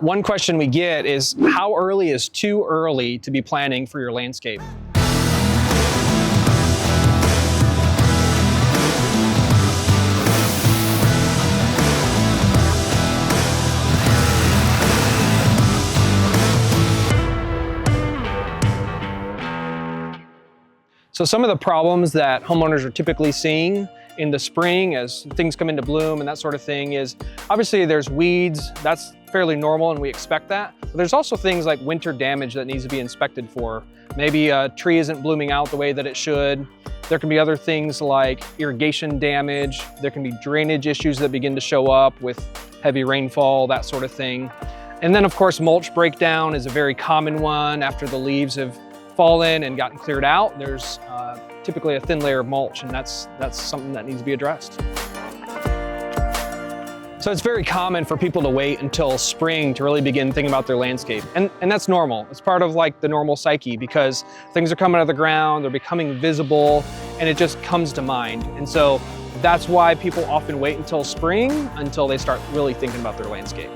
One question we get is, how early is too early to be planning for your landscape? So some of the problems that homeowners are typically seeing in the spring as things come into bloom and that sort of thing is, obviously there's weeds. That's fairly normal and we expect that. But there's also things like winter damage that needs to be inspected for. Maybe a tree isn't blooming out the way that it should. There can be other things like irrigation damage. There can be drainage issues that begin to show up with heavy rainfall, that sort of thing. And then of course, mulch breakdown is a very common one. After the leaves have fallen and gotten cleared out, there's typically a thin layer of mulch, and that's something that needs to be addressed. So it's very common for people to wait until spring to really begin thinking about their landscape. And that's normal. It's part of like the normal psyche, because things are coming out of the ground, they're becoming visible, and it just comes to mind. And so that's why people often wait until spring until they start really thinking about their landscape.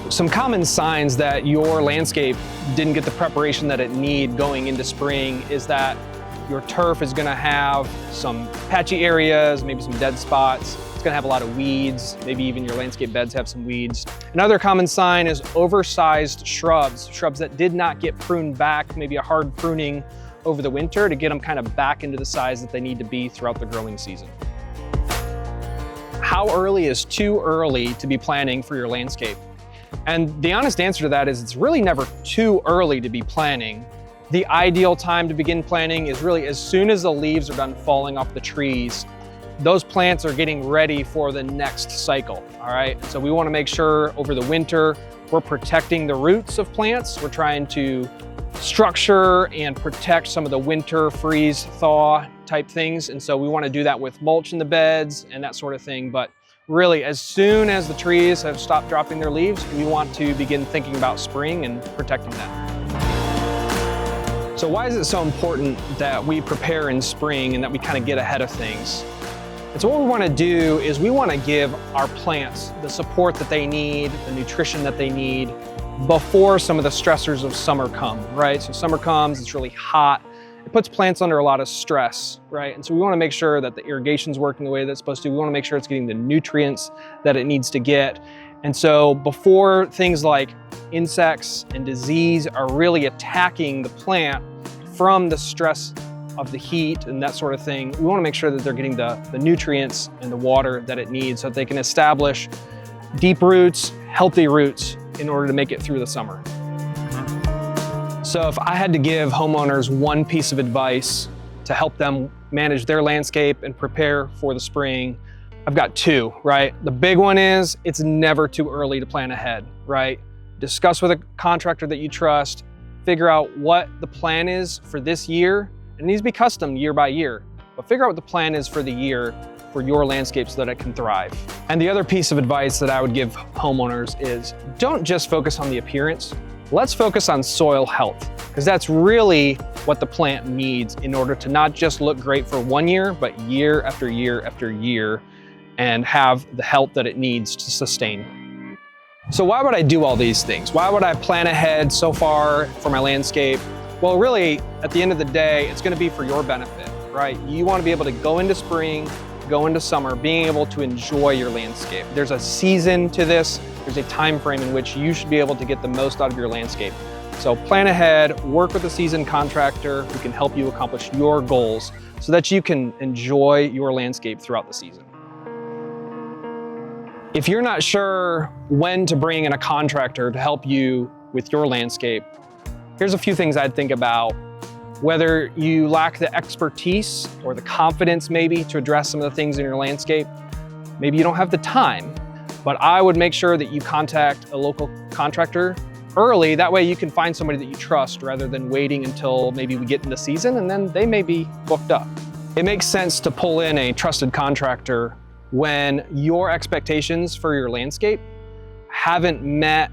Some common signs that your landscape didn't get the preparation that it needs going into spring is that your turf is going to have some patchy areas, maybe some dead spots. It's going to have a lot of weeds, maybe even your landscape beds have some weeds. Another common sign is oversized shrubs that did not get pruned back, maybe a hard pruning over the winter to get them kind of back into the size that they need to be throughout the growing season. How early is too early to be planning for your landscape? And the honest answer to that is it's really never too early to be planning. The ideal time to begin planning is really as soon as the leaves are done falling off the trees. Those plants are getting ready for the next cycle, all right? So we want to make sure over the winter we're protecting the roots of plants. We're trying to structure and protect some of the winter freeze thaw type things. And so we want to do that with mulch in the beds and that sort of thing. But really, as soon as the trees have stopped dropping their leaves, we want to begin thinking about spring and protecting that. So why is it so important that we prepare in spring and that we kind of get ahead of things? And so what we want to do is we want to give our plants the support that they need, the nutrition that they need before some of the stressors of summer come, right? So summer comes, it's really hot. It puts plants under a lot of stress, right? And so we want to make sure that the irrigation's working the way that it's supposed to. We want to make sure it's getting the nutrients that it needs to get. And so before things like insects and disease are really attacking the plant from the stress of the heat and that sort of thing, we want to make sure that they're getting the nutrients and the water that it needs so that they can establish deep roots, healthy roots in order to make it through the summer. So if I had to give homeowners one piece of advice to help them manage their landscape and prepare for the spring, I've got two, right? The big one is it's never too early to plan ahead, right? Discuss with a contractor that you trust, figure out what the plan is for this year. It needs to be custom year by year, but figure out what the plan is for the year for your landscape so that it can thrive. And the other piece of advice that I would give homeowners is don't just focus on the appearance. Let's focus on soil health, because that's really what the plant needs in order to not just look great for 1 year, but year after year after year, and have the health that it needs to sustain. So why would I do all these things? Why would I plan ahead so far for my landscape? Well, really, at the end of the day, it's going to be for your benefit, right? You want to be able to go into spring, go into summer, being able to enjoy your landscape. There's a season to this. There's a time frame in which you should be able to get the most out of your landscape. So plan ahead, work with a seasoned contractor who can help you accomplish your goals so that you can enjoy your landscape throughout the season. If you're not sure when to bring in a contractor to help you with your landscape, here's a few things I'd think about. Whether you lack the expertise or the confidence maybe to address some of the things in your landscape, maybe you don't have the time, but I would make sure that you contact a local contractor early. That way you can find somebody that you trust rather than waiting until maybe we get into season and then they may be booked up. It makes sense to pull in a trusted contractor when your expectations for your landscape haven't met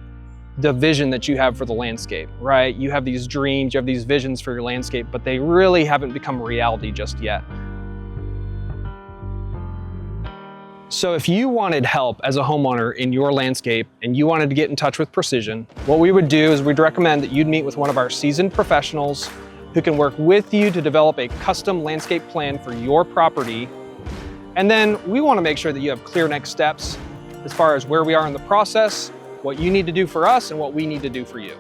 the vision that you have for the landscape, right? You have these dreams, you have these visions for your landscape, but they really haven't become reality just yet. So if you wanted help as a homeowner in your landscape and you wanted to get in touch with Precision, what we would do is we'd recommend that you'd meet with one of our seasoned professionals who can work with you to develop a custom landscape plan for your property. And then we want to make sure that you have clear next steps as far as where we are in the process, what you need to do for us, and what we need to do for you.